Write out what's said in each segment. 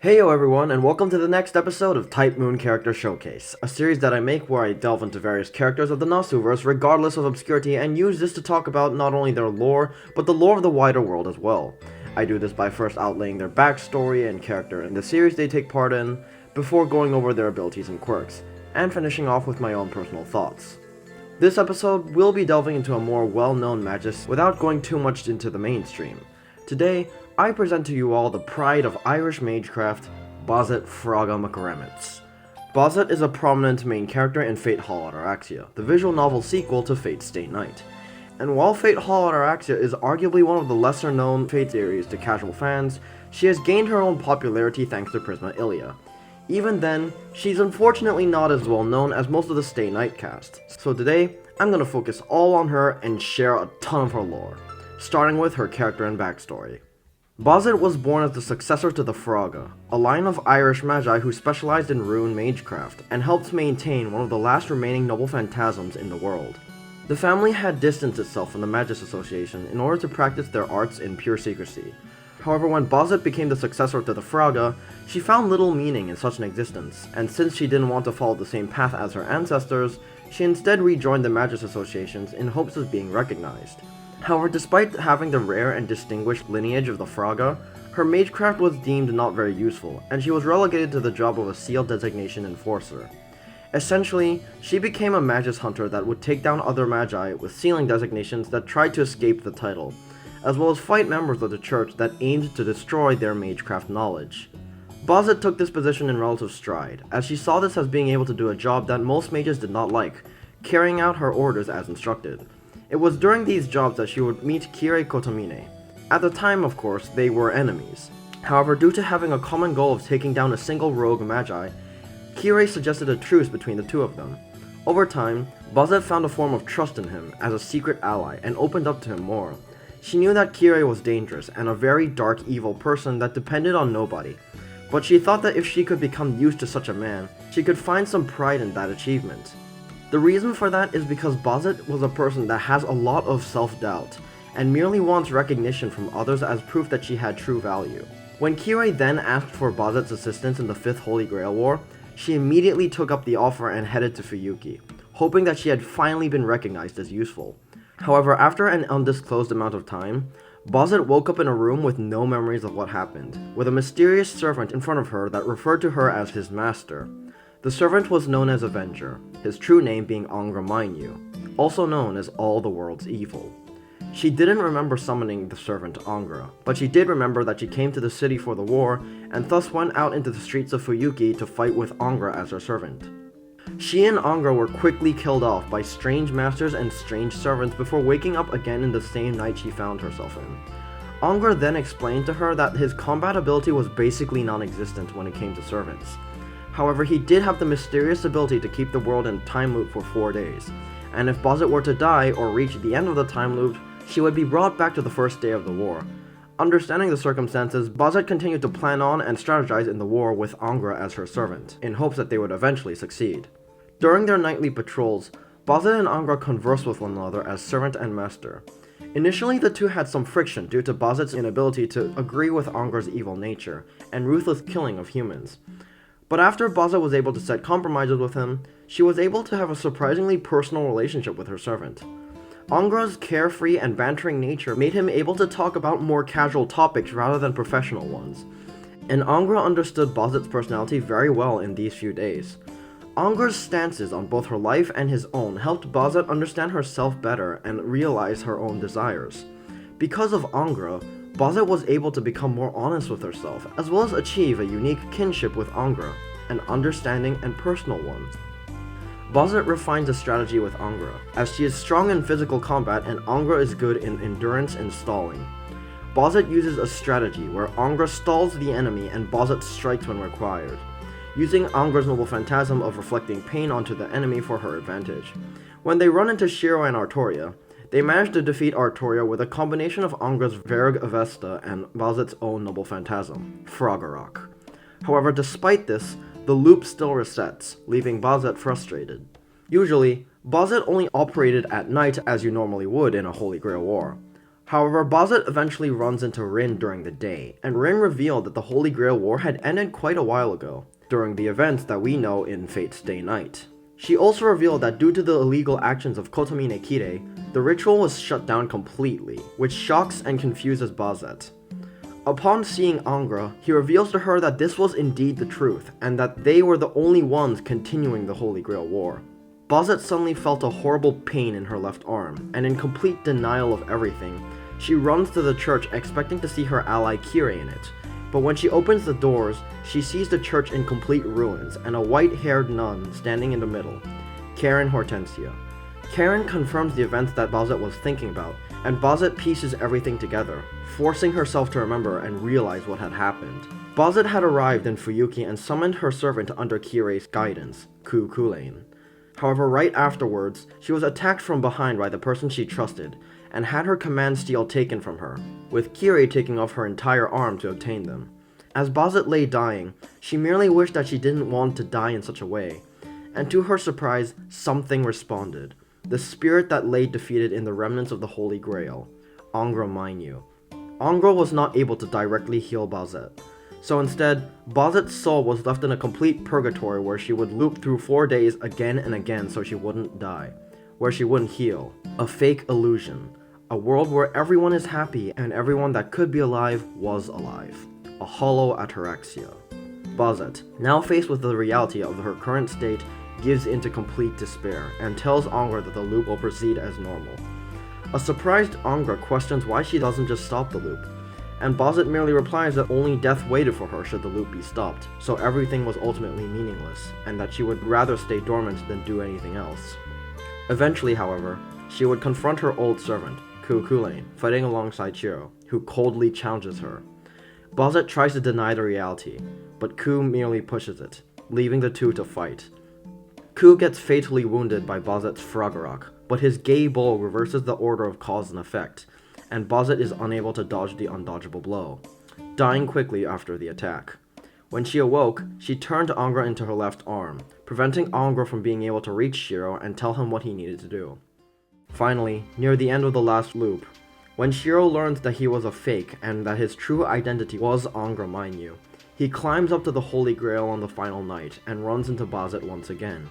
Heyo everyone, and welcome to the next episode of Type Moon Character Showcase, a series that I make where I delve into various characters of the Nasuverse regardless of obscurity and use this to talk about not only their lore, but the lore of the wider world as well. I do this by first outlaying their backstory and character in the series they take part in, before going over their abilities and quirks, and finishing off with my own personal thoughts. This episode will be delving into a more well-known magus without going too much into the mainstream. Today, I present to you all the pride of Irish magecraft, Bazett Fraga McRemitz. Bazett is a prominent main character in Fate Hall Ataraxia, the visual novel sequel to Fate Stay Night. And while Fate Hall Ataraxia is arguably one of the lesser known Fate series to casual fans, she has gained her own popularity thanks to Prisma Ilia. Even then, she's unfortunately not as well known as most of the Stay Night cast, so today, I'm gonna focus all on her and share a ton of her lore, starting with her character and backstory. Bazett was born as the successor to the Fraga, a line of Irish magi who specialized in rune magecraft and helped maintain one of the last remaining noble phantasms in the world. The family had distanced itself from the Magus Association in order to practice their arts in pure secrecy. However, when Bazett became the successor to the Fraga, she found little meaning in such an existence, and since she didn't want to follow the same path as her ancestors, she instead rejoined the Magus Associations in hopes of being recognized. However, despite having the rare and distinguished lineage of the Fraga, her magecraft was deemed not very useful, and she was relegated to the job of a sealed designation enforcer. Essentially, she became a magus hunter that would take down other magi with sealing designations that tried to escape the title, as well as fight members of the church that aimed to destroy their magecraft knowledge. Bazett took this position in relative stride, as she saw this as being able to do a job that most mages did not like, carrying out her orders as instructed. It was during these jobs that she would meet Kirei Kotomine. At the time, of course, they were enemies. However, due to having a common goal of taking down a single rogue magi, Kirei suggested a truce between the two of them. Over time, Bazett found a form of trust in him as a secret ally and opened up to him more. She knew that Kirei was dangerous and a very dark, evil person that depended on nobody, but she thought that if she could become used to such a man, she could find some pride in that achievement. The reason for that is because Bazett was a person that has a lot of self-doubt, and merely wants recognition from others as proof that she had true value. When Kirei then asked for Bazett's assistance in the 5th Holy Grail War, she immediately took up the offer and headed to Fuyuki, hoping that she had finally been recognized as useful. However, after an undisclosed amount of time, Bazett woke up in a room with no memories of what happened, with a mysterious servant in front of her that referred to her as his master. The servant was known as Avenger, his true name being Angra Mainyu, also known as All the World's Evil. She didn't remember summoning the servant Angra, but she did remember that she came to the city for the war, and thus went out into the streets of Fuyuki to fight with Angra as her servant. She and Angra were quickly killed off by strange masters and strange servants before waking up again in the same night she found herself in. Angra then explained to her that his combat ability was basically non-existent when it came to servants. However, he did have the mysterious ability to keep the world in time loop for 4 days, and if Bazett were to die or reach the end of the time loop, she would be brought back to the first day of the war. Understanding the circumstances, Bazett continued to plan on and strategize in the war with Angra as her servant, in hopes that they would eventually succeed. During their nightly patrols, Bazett and Angra conversed with one another as servant and master. Initially, the two had some friction due to Bazett's inability to agree with Angra's evil nature and ruthless killing of humans. But after Bazett was able to set compromises with him, she was able to have a surprisingly personal relationship with her servant. Angra's carefree and bantering nature made him able to talk about more casual topics rather than professional ones, and Angra understood Bazett's personality very well in these few days. Angra's stances on both her life and his own helped Bazett understand herself better and realize her own desires. Because of Angra, Bazett was able to become more honest with herself, as well as achieve a unique kinship with Angra, an understanding and personal one. Bazett refines a strategy with Angra, as she is strong in physical combat and Angra is good in endurance and stalling. Bazett uses a strategy where Angra stalls the enemy and Bazett strikes when required, using Angra's noble phantasm of reflecting pain onto the enemy for her advantage. When they run into Shiro and Artoria, they manage to defeat Artoria with a combination of Angra's Verg Avesta and Bazett's own noble phantasm, Froggerrock. However, despite this, the loop still resets, leaving Bazett frustrated. Usually, Bazett only operated at night as you normally would in a Holy Grail war. However, Bazett eventually runs into Rin during the day, and Rin revealed that the Holy Grail War had ended quite a while ago, during the events that we know in Fate's Day Night. She also revealed that due to the illegal actions of Kotomine Kire, the ritual was shut down completely, which shocks and confuses Bazett. Upon seeing Angra, he reveals to her that this was indeed the truth, and that they were the only ones continuing the Holy Grail War. Bazett suddenly felt a horrible pain in her left arm, and in complete denial of everything, she runs to the church expecting to see her ally Kire in it. But when she opens the doors, she sees the church in complete ruins, and a white-haired nun standing in the middle, Karen Hortensia. Karen confirms the events that Bazett was thinking about, and Bazett pieces everything together, forcing herself to remember and realize what had happened. Bazett had arrived in Fuyuki and summoned her servant under Kirei's guidance, Ku Kulain. However, right afterwards, she was attacked from behind by the person she trusted, and had her command steel taken from her, with Kirei taking off her entire arm to obtain them. As Bazett lay dying, she merely wished that she didn't want to die in such a way, and to her surprise, something responded. The spirit that lay defeated in the remnants of the Holy Grail, Angra Mainyu. Angra was not able to directly heal Bazett, so instead, Bazett's soul was left in a complete purgatory where she would loop through 4 days again and again so she wouldn't die, where she wouldn't heal. A fake illusion. A world where everyone is happy and everyone that could be alive was alive. A hollow ataraxia. Bazett, now faced with the reality of her current state, gives into complete despair and tells Angra that the loop will proceed as normal. A surprised Angra questions why she doesn't just stop the loop, and Bazett merely replies that only death waited for her should the loop be stopped, so everything was ultimately meaningless, and that she would rather stay dormant than do anything else. Eventually, however, she would confront her old servant, Ku Kulain, fighting alongside Shiro, who coldly challenges her. Bazett tries to deny the reality, but Ku merely pushes it, leaving the two to fight. Ku gets fatally wounded by Bazett's Fragarok, but his gay bow reverses the order of cause and effect, and Bazett is unable to dodge the undodgeable blow, dying quickly after the attack. When she awoke, she turned Angra into her left arm, preventing Angra from being able to reach Shiro and tell him what he needed to do. Finally, near the end of the last loop, when Shiro learns that he was a fake and that his true identity was Angra Mainyu, he climbs up to the Holy Grail on the final night and runs into Bazett once again.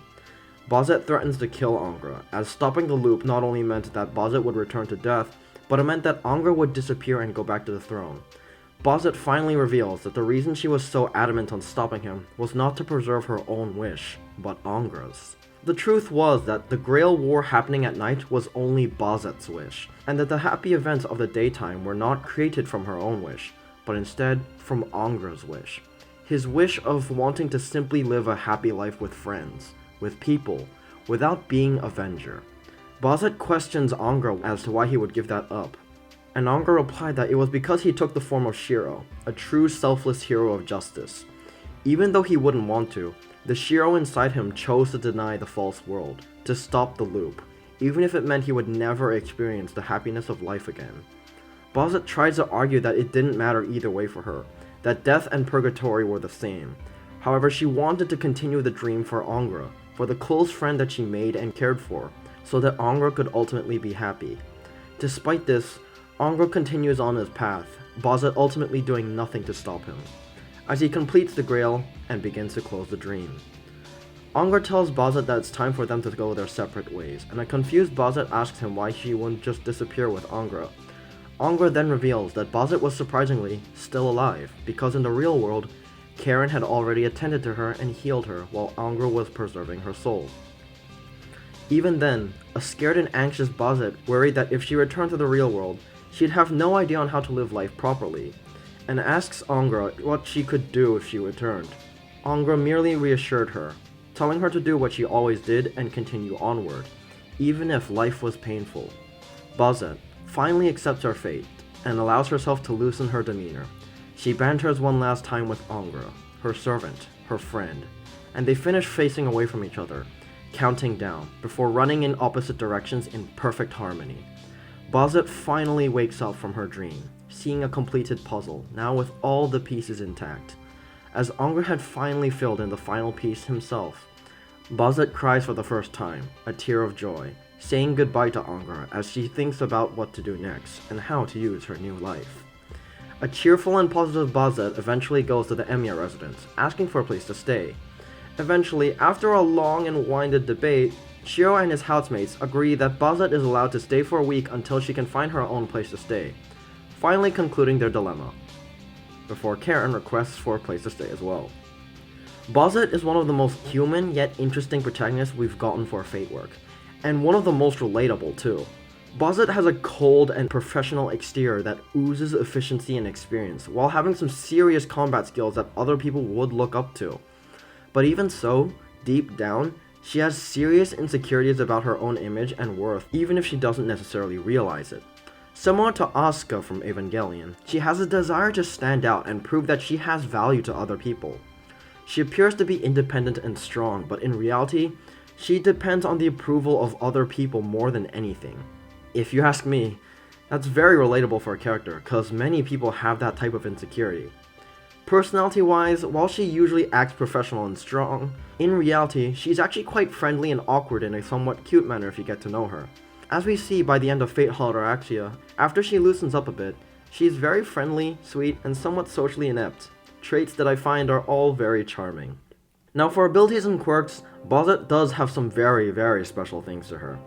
Bazett threatens to kill Angra, as stopping the loop not only meant that Bazett would return to death, but it meant that Angra would disappear and go back to the throne. Bazett finally reveals that the reason she was so adamant on stopping him was not to preserve her own wish, but Angra's. The truth was that the Grail War happening at night was only Bazett's wish, and that the happy events of the daytime were not created from her own wish, but instead from Angra's wish. His wish of wanting to simply live a happy life with friends, with people, without being a Avenger. Bazett questions Angra as to why he would give that up, and Angra replied that it was because he took the form of Shiro, a true selfless hero of justice. Even though he wouldn't want to, the Shiro inside him chose to deny the false world, to stop the loop, even if it meant he would never experience the happiness of life again. Bazett tries to argue that it didn't matter either way for her, that death and purgatory were the same. However, she wanted to continue the dream for Angra, for the close friend that she made and cared for, so that Angra could ultimately be happy. Despite this, Angra continues on his path, Bazett ultimately doing nothing to stop him, as he completes the Grail and begins to close the dream. Angra tells Bazett that it's time for them to go their separate ways, and a confused Bazett asks him why she wouldn't just disappear with Angra. Angra then reveals that Bazett was surprisingly still alive, because in the real world, Karen had already attended to her and healed her while Angra was preserving her soul. Even then, a scared and anxious Bazett worried that if she returned to the real world, she'd have no idea on how to live life properly, and asks Angra what she could do if she returned. Angra merely reassured her, telling her to do what she always did and continue onward, even if life was painful. Bazett finally accepts her fate and allows herself to loosen her demeanor. She banters one last time with Angra, her servant, her friend, and they finish facing away from each other, counting down, before running in opposite directions in perfect harmony. Bazett finally wakes up from her dream, seeing a completed puzzle, now with all the pieces intact. As Angra had finally filled in the final piece himself, Bazett cries for the first time, a tear of joy, saying goodbye to Angra as she thinks about what to do next and how to use her new life. A cheerful and positive Bazett eventually goes to the Emiya residence, asking for a place to stay. Eventually, after a long and winded debate, Shiro and his housemates agree that Bazett is allowed to stay for a week until she can find her own place to stay, finally concluding their dilemma, before Karen requests for a place to stay as well. Bazett is one of the most human yet interesting protagonists we've gotten for Fate work, and one of the most relatable too. Bazett has a cold and professional exterior that oozes efficiency and experience, while having some serious combat skills that other people would look up to. But even so, deep down, she has serious insecurities about her own image and worth, even if she doesn't necessarily realize it. Similar to Asuka from Evangelion, she has a desire to stand out and prove that she has value to other people. She appears to be independent and strong, but in reality, she depends on the approval of other people more than anything. If you ask me, that's very relatable for a character, cause many people have that type of insecurity. Personality-wise, while she usually acts professional and strong, in reality, she's actually quite friendly and awkward in a somewhat cute manner if you get to know her. As we see by the end of Fate Ataraxia, after she loosens up a bit, she's very friendly, sweet, and somewhat socially inept, traits that I find are all very charming. Now for abilities and quirks, Bazett does have some very special things to her.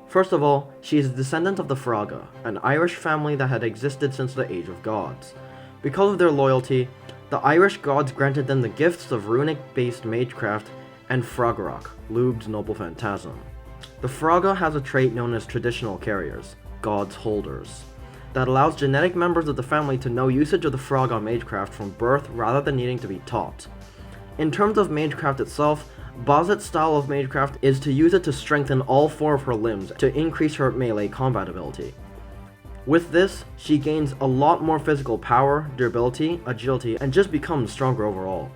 First of all, she is a descendant of the Fraga, an Irish family that had existed since the Age of Gods. Because of their loyalty, the Irish gods granted them the gifts of runic-based magecraft and Fraggarok, Lug's noble phantasm. The Fraga has a trait known as traditional carriers, God's holders, that allows genetic members of the family to know usage of the Fraga magecraft from birth rather than needing to be taught. In terms of magecraft itself, Bazett's style of magecraft is to use it to strengthen all four of her limbs to increase her melee combat ability. With this, she gains a lot more physical power, durability, agility, and just becomes stronger overall.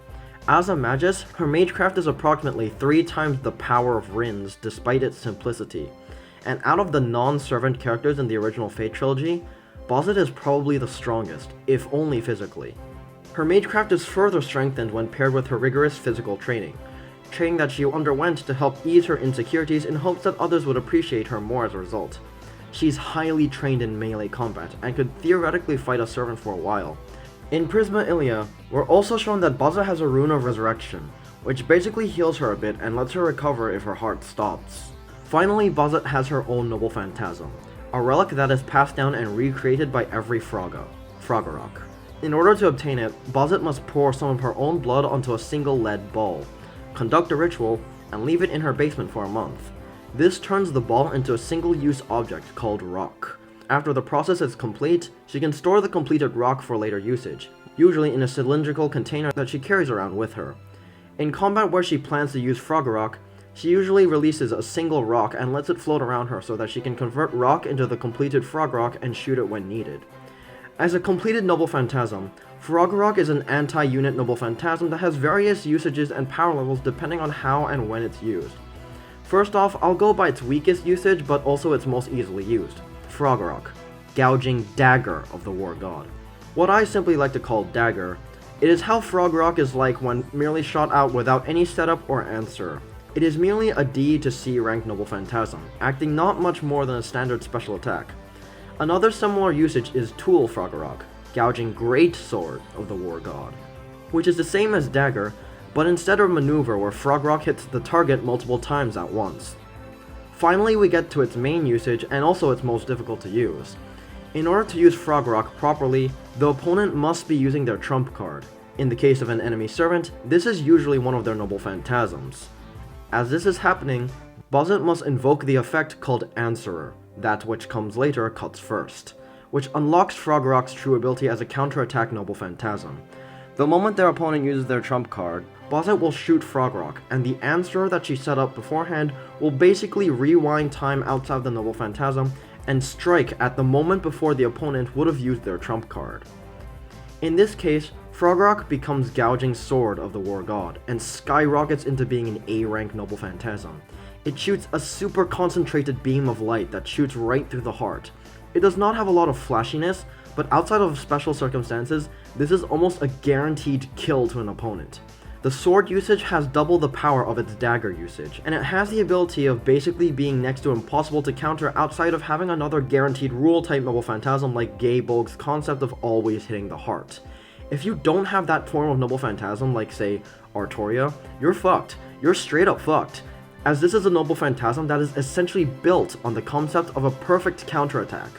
As a magus, her magecraft is approximately 3 times the power of Rin's despite its simplicity, and out of the non-servant characters in the original Fate trilogy, Bazett is probably the strongest, if only physically. Her magecraft is further strengthened when paired with her rigorous physical training that she underwent to help ease her insecurities in hopes that others would appreciate her more as a result. She's highly trained in melee combat, and could theoretically fight a servant for a while. In Prisma Ilia, we're also shown that Bazett has a rune of resurrection, which basically heals her a bit and lets her recover if her heart stops. Finally, Bazett has her own noble phantasm, a relic that is passed down and recreated by every Fraggarok. In order to obtain it, Bazett must pour some of her own blood onto a single lead ball, conduct a ritual, and leave it in her basement for a month. This turns the ball into a single-use object called rock. After the process is complete, she can store the completed rock for later usage, usually in a cylindrical container that she carries around with her. In combat where she plans to use Fraggarok, she usually releases a single rock and lets it float around her so that she can convert rock into the completed Fraggarok and shoot it when needed. As a completed noble phantasm, Fraggarok is an anti-unit noble phantasm that has various usages and power levels depending on how and when it's used. First off, I'll go by its weakest usage, but also its most easily used. Fraggarok, gouging dagger of the war god. What I simply like to call dagger, it is how Fraggarok is like when merely shot out without any setup or answer. It is merely a D to C ranked noble phantasm, acting not much more than a standard special attack. Another similar usage is Tool Fraggarok, gouging great sword of the war god, which is the same as dagger, but instead of maneuver where Fraggarok hits the target multiple times at once. Finally, we get to its main usage and also its most difficult to use. In order to use Fraggarok properly, the opponent must be using their trump card. In the case of an enemy servant, this is usually one of their noble phantasms. As this is happening, Bazett must invoke the effect called Answerer, that which comes later cuts first, which unlocks Fraggarok's true ability as a counterattack noble phantasm. The moment their opponent uses their trump card, Bazett will shoot Fraggarok, and the answerer that she set up beforehand will basically rewind time outside the noble phantasm and strike at the moment before the opponent would have used their trump card. In this case, Fraggarok becomes gouging sword of the war god and skyrockets into being an A-rank noble phantasm. It shoots a super concentrated beam of light that shoots right through the heart. It does not have a lot of flashiness, but outside of special circumstances, this is almost a guaranteed kill to an opponent. The sword usage has double the power of its dagger usage, and it has the ability of basically being next to impossible to counter outside of having another guaranteed rule type Noble Phantasm like Gay Bulg's concept of always hitting the heart. If you don't have that form of Noble Phantasm like say Artoria, you're fucked. You're straight up fucked, as this is a Noble Phantasm that is essentially built on the concept of a perfect counterattack.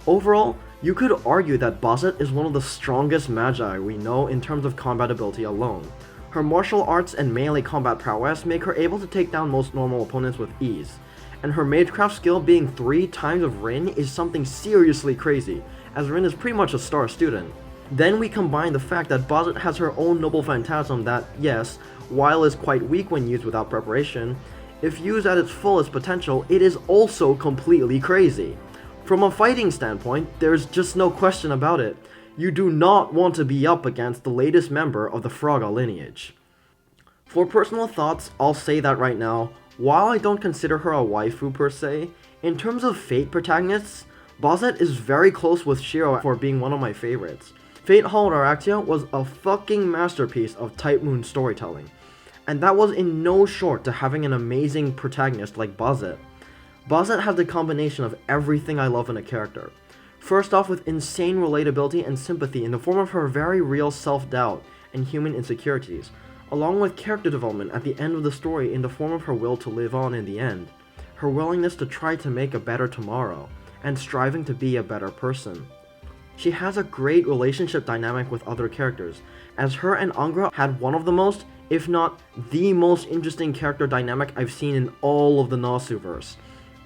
Overall, you could argue that Bazett is one of the strongest magi we know in terms of combat ability alone. Her martial arts and melee combat prowess make her able to take down most normal opponents with ease, and her magecraft skill being 3 times of Rin is something seriously crazy, as Rin is pretty much a star student. Then we combine the fact that Bazett has her own Noble Phantasm that, yes, while is quite weak when used without preparation, if used at its fullest potential, it is also completely crazy. From a fighting standpoint, there's just no question about it. You do not want to be up against the latest member of the Fraga lineage. For personal thoughts, I'll say that right now, while I don't consider her a waifu per se, in terms of Fate protagonists, Bazett is very close with Shiro for being one of my favorites. Fate Hall Ataraxia was a fucking masterpiece of Type Moon storytelling, and that was in no short to having an amazing protagonist like Bazett. Bazett has the combination of everything I love in a character. First off, with insane relatability and sympathy in the form of her very real self-doubt and human insecurities, along with character development at the end of the story in the form of her will to live on in the end, her willingness to try to make a better tomorrow, and striving to be a better person. She has a great relationship dynamic with other characters, as her and Angra had one of the most, if not the most interesting character dynamic I've seen in all of the Nasuverse.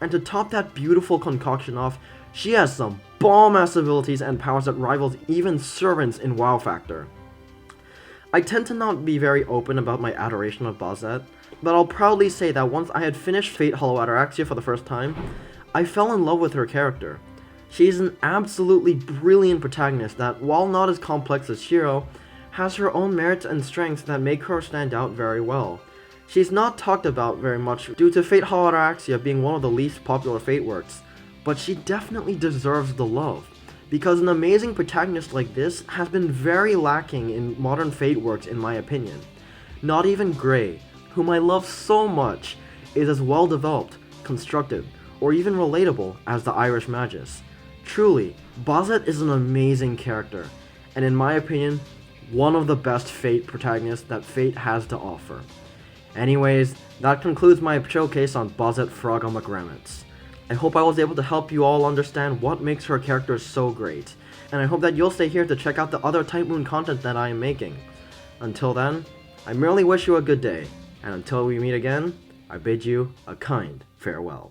And to top that beautiful concoction off, she has some bomb-ass abilities and powers that rivals even servants in WoW Factor. I tend to not be very open about my adoration of Bazett, but I'll proudly say that once I had finished Fate Hollow Ataraxia for the first time, I fell in love with her character. She is an absolutely brilliant protagonist that, while not as complex as Shiro, has her own merits and strengths that make her stand out very well. She's not talked about very much due to Fate Hollow Ataraxia being one of the least popular Fate works, but she definitely deserves the love, because an amazing protagonist like this has been very lacking in modern Fate works in my opinion. Not even Grey, whom I love so much, is as well developed, constructed, or even relatable as the Irish Magus. Truly, Bazett is an amazing character, and in my opinion, one of the best Fate protagonists that Fate has to offer. Anyways, that concludes my showcase on Bazett Fraga McRemitz. I hope I was able to help you all understand what makes her character so great, and I hope that you'll stay here to check out the other Type Moon content that I am making. Until then, I merely wish you a good day, and until we meet again, I bid you a kind farewell.